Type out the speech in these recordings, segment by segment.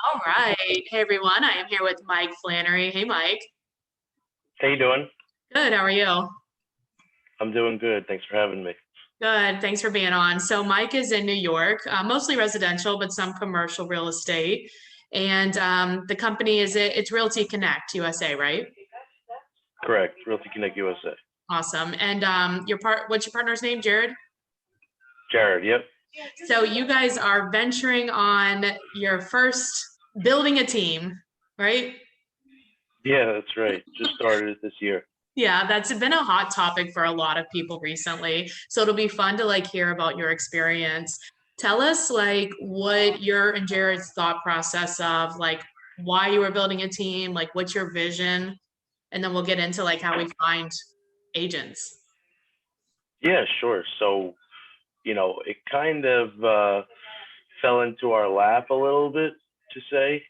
All right. Hey, everyone. I am here with Mike Flannery. Hey, Mike. How you doing? Good. How are you? I'm doing good. Thanks for having me. Good. Thanks for being on. So Mike is in New York, mostly residential, but some commercial real estate. And the company it's Realty Connect USA, right? Correct. Realty Connect USA. Awesome. And what's your partner's name, Jared? Jared, yep. So you guys are venturing on your first building a team, right? Yeah, that's right. Just started it this year. Yeah, that's been a hot topic for a lot of people recently. So it'll be fun to hear about your experience. Tell us what your and Jared's thought process of why you were building a team, what's your vision, and then we'll get into how we find agents. Yeah, sure. So, it kind of fell into our lap a little bit to say.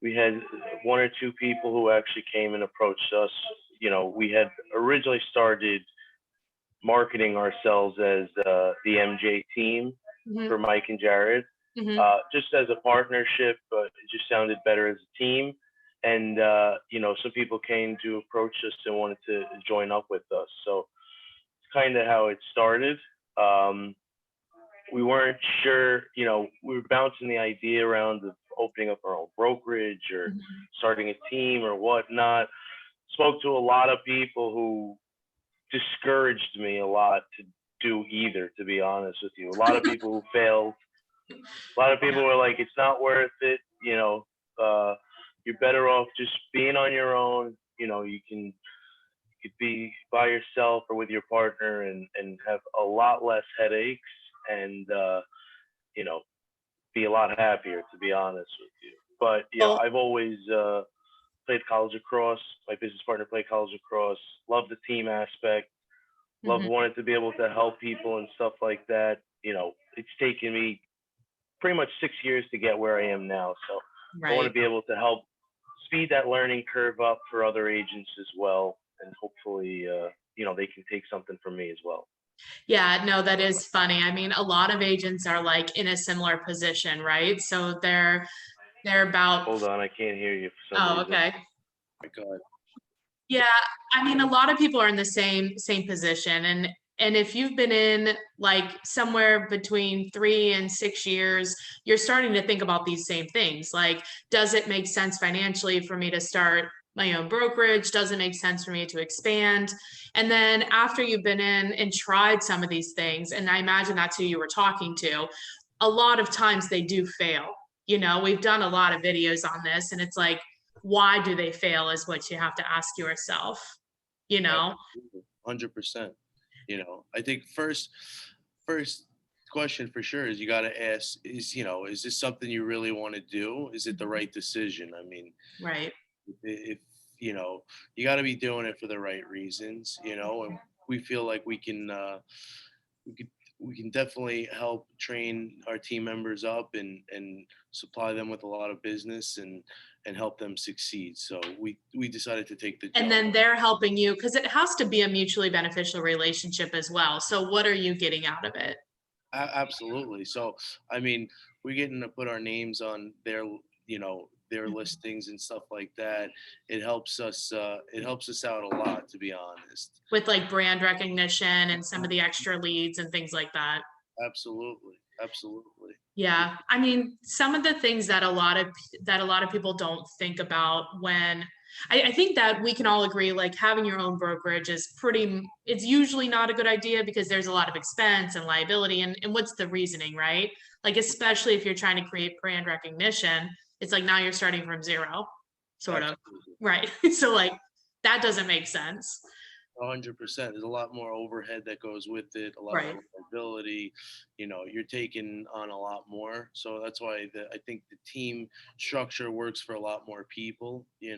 We had one or two people who actually came and approached us. We had originally started marketing ourselves as the MJ team for Mike and Jared, just as a partnership, but it just sounded better as a team. And, some people came to approach us and wanted to join up with us. So it's kind of how it started. We weren't sure, we were bouncing the idea around of opening up our own brokerage or starting a team or whatnot. Spoke to a lot of people who discouraged me a lot to do either, to be honest with you. A lot of people who failed. A lot of people were like, it's not worth it. You're better off just being on your own. You could be by yourself or with your partner and have a lot less headaches and, be a lot happier, to be honest with you. But, I've always played college lacrosse. My business partner played college lacrosse. Loved the team aspect. Wanted to be able to help people and stuff like that. It's taken me pretty much 6 years to get where I am now. So I want to be able to help speed that learning curve up for other agents as well. And hopefully, they can take something from me as well. Yeah, no, that is funny. I mean, a lot of agents are in a similar position, right? So they're about. Hold on, I can't hear you for some reason. Okay. Oh my God. Yeah, I mean, a lot of people are in the same position, and if you've been in somewhere between 3 and 6 years, you're starting to think about these same things. Does it make sense financially for me to start my own brokerage? Does it make sense for me to expand? And then after you've been in and tried some of these things, and I imagine that's who you were talking to, a lot of times they do fail. We've done a lot of videos on this, and it's why do they fail is what you have to ask yourself, 100%. I think first question for sure is you got to ask is this something you really want to do? Is it the right decision? I mean, right. If you got to be doing it for the right reasons, and we feel like we can definitely help train our team members up and supply them with a lot of business and help them succeed. So we decided to take the job. And then they're helping you because it has to be a mutually beneficial relationship as well. So what are you getting out of it? Absolutely. So, I mean, we're getting to put our names on their listings and stuff like that. It helps us out a lot, to be honest. With brand recognition and some of the extra leads and things like that. Absolutely. Yeah. I mean, some of the things that a lot of people don't think about when I think that we can all agree, having your own brokerage is it's usually not a good idea because there's a lot of expense and liability and what's the reasoning, right? Especially if you're trying to create brand recognition, it's now you're starting from zero, sort of. Right. So that doesn't make sense. 100%. There's a lot more overhead that goes with it, a lot more liability. You're taking on a lot more. So that's why I think the team structure works for a lot more people. You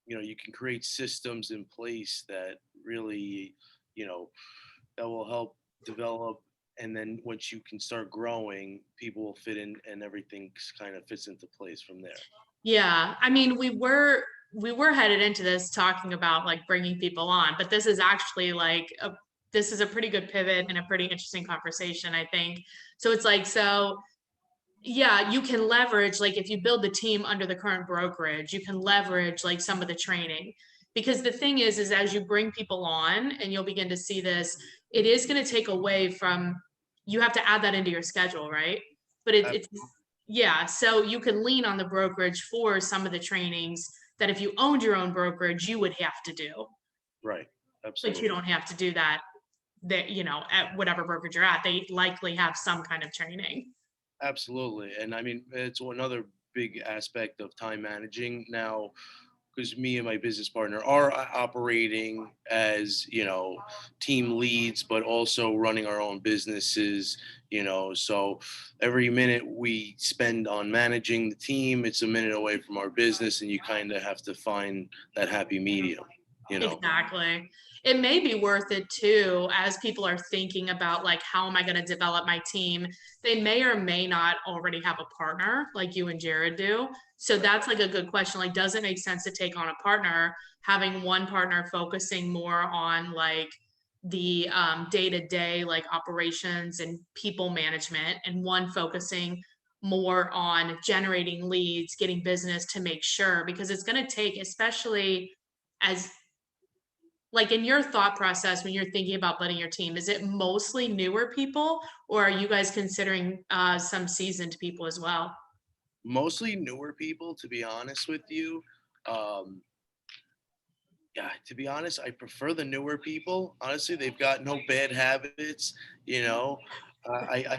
can create systems in place that really, that will help develop. And then once you can start growing, people will fit in and everything kind of fits into place from there. Yeah. I mean, we were headed into this talking about bringing people on, but this is actually this is a pretty good pivot and a pretty interesting conversation, I think. So it's like, so yeah, you can leverage, like if you build the team under the current brokerage, you can leverage like some of the training. Because the thing is as you bring people on and you'll begin to see this, it is going to take away from, you have to add that into your schedule, right? But it's, yeah, so you can lean on the brokerage for some of the trainings that if you owned your own brokerage, you would have to do. Right. But Absolutely. you don't have to do that, at whatever brokerage you're at. They likely have some kind of training. Absolutely. And I mean, it's another big aspect of time managing now, because me and my business partner are operating as, team leads, but also running our own businesses, so every minute we spend on managing the team, it's a minute away from our business, and you kind of have to find that happy medium. Exactly. It may be worth it too, as people are thinking about like, how am I going to develop my team? They may or may not already have a partner like you and Jared do. So that's like a good question. Like, does it make sense to take on a partner, having one partner focusing more on like the day-to-day like operations and people management, and one focusing more on generating leads, getting business to make sure, because it's going to take, especially as like in your thought process when you're thinking about building your team, is it mostly newer people, or are you guys considering some seasoned people as well? Mostly newer people, to be honest with you. Um, yeah, to be honest, I prefer the newer people. Honestly, they've got no bad habits. You know,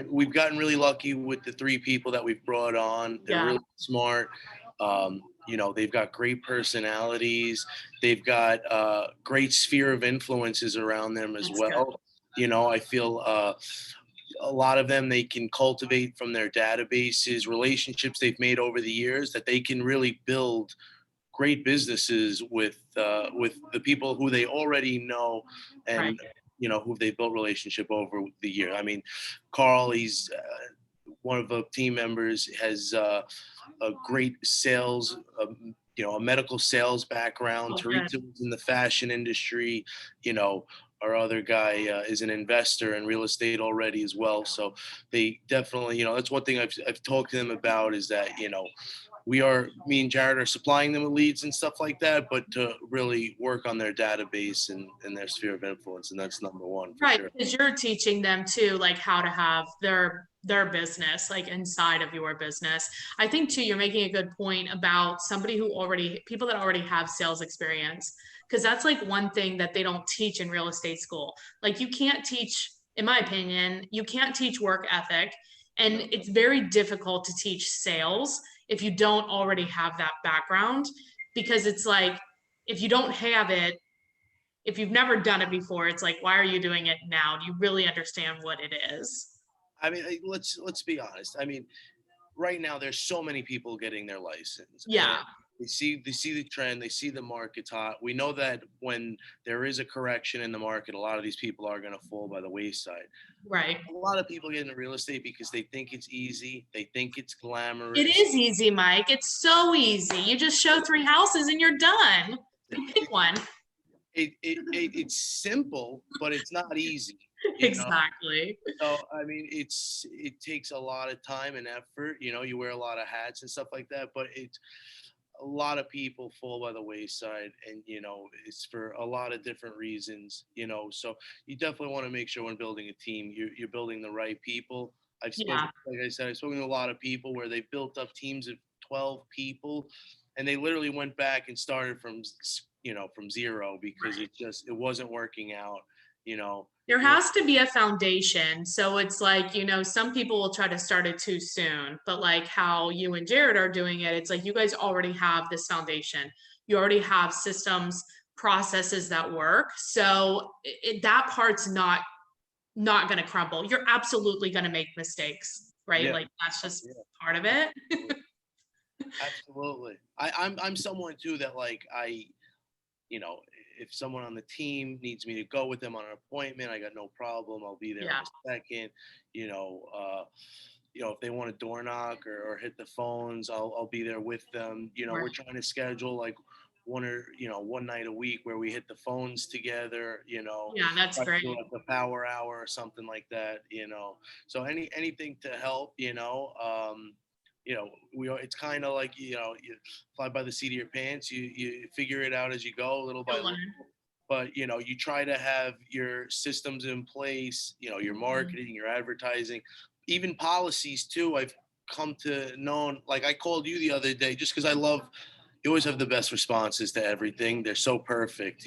we've gotten really lucky with the three people that we've brought on. They're Yeah, really smart. They've got great personalities. They've got great sphere of influences around them as that's good. well. I feel a lot of them they can cultivate from their databases, relationships they've made over the years, that they can really build great businesses with the people who they already know, Right. and who they built relationship over the year. I mean, Carl, he's one of the team members, has a great sales, a medical sales background. Oh, good. Teresa was in the fashion industry. Our other guy is an investor in real estate already as well. So they definitely, that's one thing I've talked to them about, is that, me and Jared are supplying them with leads and stuff like that, but to really work on their database and their sphere of influence. And that's number one for Right, sure. because you're teaching them too, like how to have their business like inside of your business. I think too, you're making a good point about somebody who already, people that already have sales experience, because that's like one thing that they don't teach in real estate school. Like you can't teach, in my opinion, you can't teach work ethic, and it's very difficult to teach sales if you don't already have that background, because it's like if you don't have it, if you've never done it before, it's like, why are you doing it now? Do you really understand what it is? I mean, let's be honest. I mean, right now there's so many people getting their license, and Yeah, they see the trend, they see the market's hot. We know that when there is a correction in the market, a lot of these people are going to fall by the wayside. right. A lot of people get into real estate because they think it's easy, they think it's It glamorous. is easy, Mike. It's so easy. You just show three houses and you're done. You pick one. It's simple, but it's not easy. You know, Exactly. so I mean, it takes a lot of time and effort. You wear a lot of hats and stuff like that, but it's a lot of people fall by the wayside, and it's for a lot of different reasons. So you definitely want to make sure when building a team, you're building the right people. Yeah. Like I said, I've spoken to a lot of people where they built up teams of 12 people, and they literally went back and started from zero, because Right. it wasn't working out. You know, There you want has to be a foundation. So it's like, some people will try to start it too soon, but like how you and Jared are doing it, it's like you guys already have this foundation. You already have systems, processes that work. So that part's not going to crumble. You're absolutely going to make mistakes, right? yeah, Like that's just yeah. part of it. Absolutely. I'm someone too that, like, you know, if someone on the team needs me to go with them on an appointment, I got no problem. I'll be there in Yeah, a second. If they want a door knock or hit the phones, I'll be there with them. We're right. trying to schedule like one night a week where we hit the phones together, Yeah, that's try to great. do like a power hour or something like that, So anything to help, it's kind of like, you fly by the seat of your pants, you figure it out as you go, little by You'll little. learn. But you try to have your systems in place, your Mhm. marketing, your advertising, even policies too. I've come to know, like I called you the other day just because I love, you always have the best responses to everything. They're so perfect.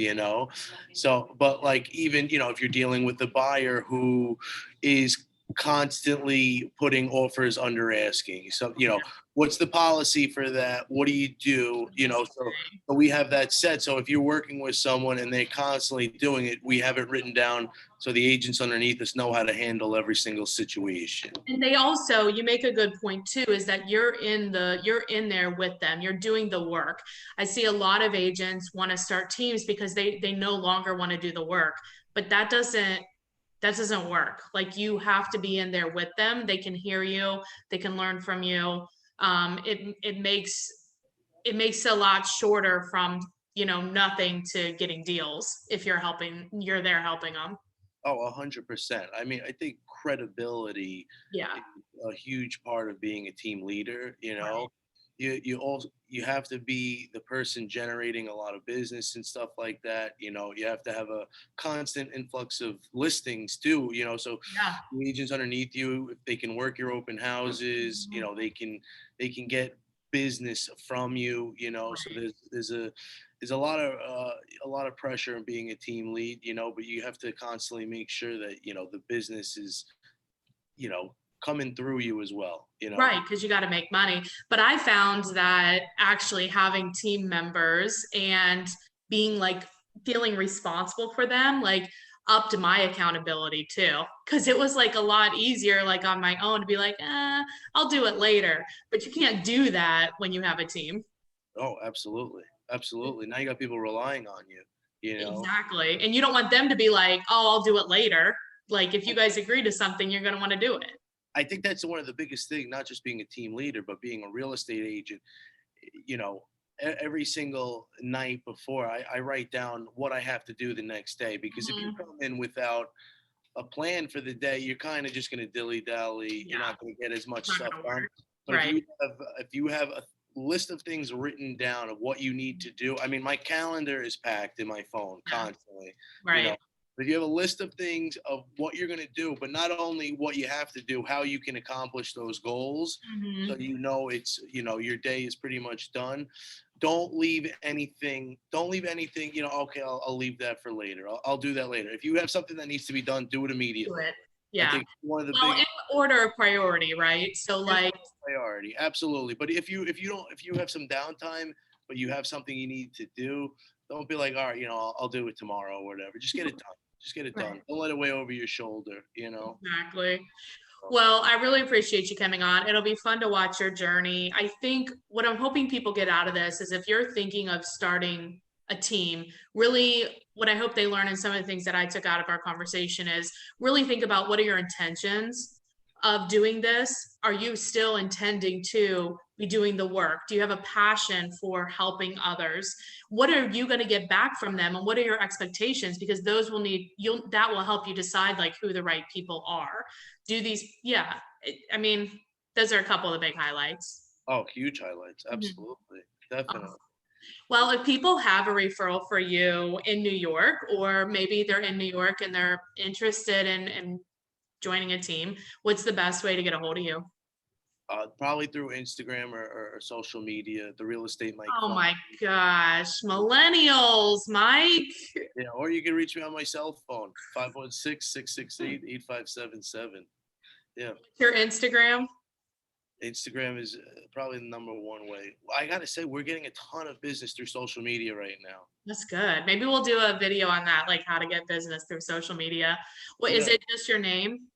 So, but like, even, if you're dealing with a buyer who is constantly putting offers under asking. So, what's the policy for that? What do you do? So we have that set. So if you're working with someone and they're constantly doing it, we have it written down so the agents underneath us know how to handle every single situation. And they also, you make a good point too, is that you're in there with them. You're doing the work. I see a lot of agents want to start teams because they no longer want to do the work, but that doesn't work. Like you have to be in there with them. They can hear you, they can learn from you. It makes it a lot shorter from, nothing to getting deals if you're there helping them. Oh, 100%. I mean, I think credibility Yeah, is a huge part of being a team leader. right. You have to be the person generating a lot of business and stuff like that. You have to have a constant influx of listings too. So Yeah. the agents underneath you, if they can work your open houses, Mhm. they can get business from you. So Right. there's a lot of pressure in being a team lead, but you have to constantly make sure that, the business is, you know, coming through you as well. Right, because you got to make money. But I found that actually having team members and being like feeling responsible for them, like upped my accountability too. Because it was like a lot easier, like on my own, to be like, I'll do it later. But you can't do that when you have a team. Oh, absolutely. Absolutely. Now you got people relying on you. Exactly. And you don't want them to be like, oh, I'll do it later. Like if you guys agree to something, you're going to want to do it. I think that's one of the biggest things, not just being a team leader, but being a real estate agent. You know, every single night before I write down what I have to do the next day, because if you Mhm. come in without a plan for the day, you're kind of just going to dilly dally. You're Yeah, not going to get as much it's not stuff going to done. work. But if Right. you have a list of things written down of what you need to do, I mean, my calendar is packed in my phone Yeah. constantly. You know, Right. but if you have a list of things of what you're going to do, but not only what you have to do, how you can accomplish those goals, so Mhm. it's your day is pretty much done. Don't leave anything, okay, I'll leave that for later. I'll do that later. If you have something that needs to be done, do it Do immediately. it. I Yeah. think one of the Well, in biggest order of priority, right? So like, priority, absolutely. But if you have some downtime, but you have something you need to do, don't be like, all right, I'll do it tomorrow or whatever. Just get it done. Just get it right, done. Don't let it weigh over your shoulder. exactly. Well, I really appreciate you coming on. It'll be fun to watch your journey. I think what I'm hoping people get out of this is if you're thinking of starting a team, really what I hope they learn and some of the things that I took out of our conversation is really think about what are your intentions of doing this? Are you still intending to be doing the work? Do you have a passion for helping others? What are you going to get back from them and what are your expectations? Because those will that will help you decide like who the right people are. Yeah, I mean, those are a couple of the big highlights. Oh, huge highlights. Mhm. Absolutely. Definitely. Well, if people have a referral for you in New York, or maybe they're in New York and they're interested in joining a team, what's the best way to get a hold of you? Probably through Instagram or social media, the real estate Mike Oh Flannery. my gosh, millennials, Mike. Yeah, or you can reach me on my cell phone, 516-668-8577. Yeah. Your Instagram. Instagram is probably the number one way. I gotta say, we're getting a ton of business through social media right now. That's good. Maybe we'll do a video on that, like how to get business through social media. What is Yeah. it? Just your name?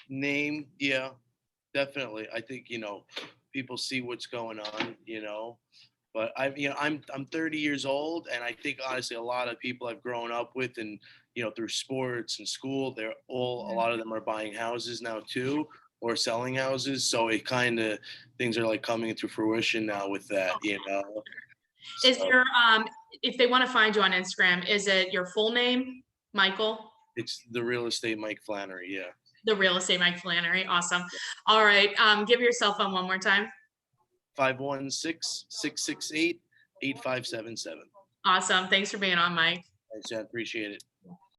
Name, yeah, definitely. I think, people see what's going on. But I'm 30 years old, and I think honestly, a lot of people I've grown up with, and through sports and school, a lot of them are buying houses now too, or selling houses. So it kind of things are like coming into fruition now with that. Is So your, if they want to find you on Instagram, is it your full name, Michael? it's the real estate Mike Flannery. Yeah. The Real Estate Mike Flannery. Awesome. All right. Give your cell phone one more time. 516-668-8577. Awesome. Thanks for being on, Mike. Thanks, Jen. Appreciate it.